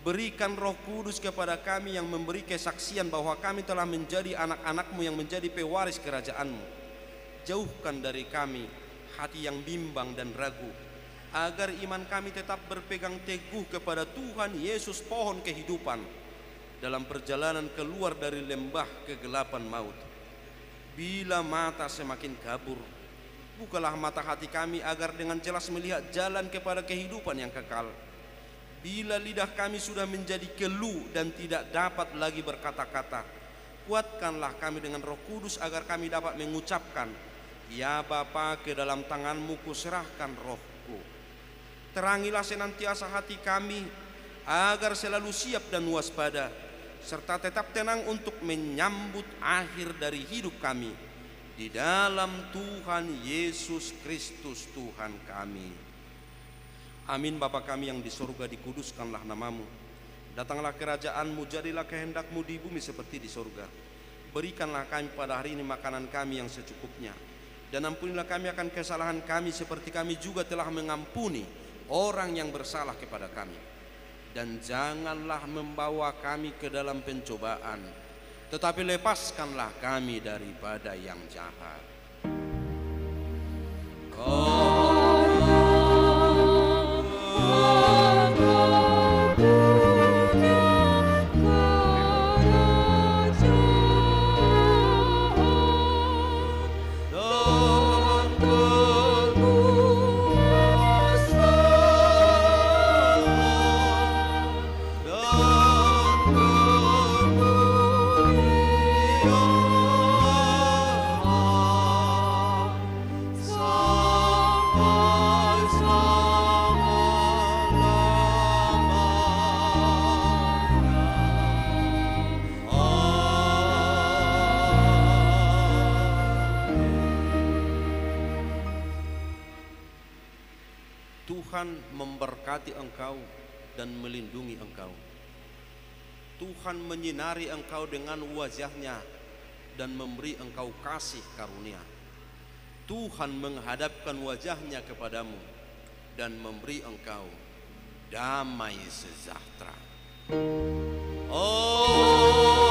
Berikan Roh Kudus kepada kami yang memberi kesaksian bahwa kami telah menjadi anak-anak-Mu yang menjadi pewaris kerajaan-Mu. Jauhkan dari kami hati yang bimbang dan ragu, agar iman kami tetap berpegang teguh kepada Tuhan Yesus pohon kehidupan dalam perjalanan keluar dari lembah kegelapan maut. Bila mata semakin kabur, bukalah mata hati kami agar dengan jelas melihat jalan kepada kehidupan yang kekal. Bila lidah kami sudah menjadi keluh dan tidak dapat lagi berkata-kata, kuatkanlah kami dengan Roh Kudus agar kami dapat mengucapkan, ya Bapa, ke dalam tangan-Mu kuserahkan rohku. Terangilah senantiasa hati kami agar selalu siap dan waspada, serta tetap tenang untuk menyambut akhir dari hidup kami. Di dalam Tuhan Yesus Kristus Tuhan kami. Amin. Bapa kami yang di surga, dikuduskanlah nama-Mu. Datanglah kerajaan-Mu, jadilah kehendak-Mu di bumi seperti di surga. Berikanlah kami pada hari ini makanan kami yang secukupnya. Dan ampunilah kami akan kesalahan kami seperti kami juga telah mengampuni orang yang bersalah kepada kami. Dan janganlah membawa kami ke dalam pencobaan, tetapi lepaskanlah kami daripada yang jahat. Oh Tuhan memberkati engkau dan melindungi engkau. Tuhan menyinari engkau dengan wajah-Nya dan memberi engkau kasih karunia. Tuhan menghadapkan wajah-Nya kepadamu dan memberi engkau damai sejahtera. Oh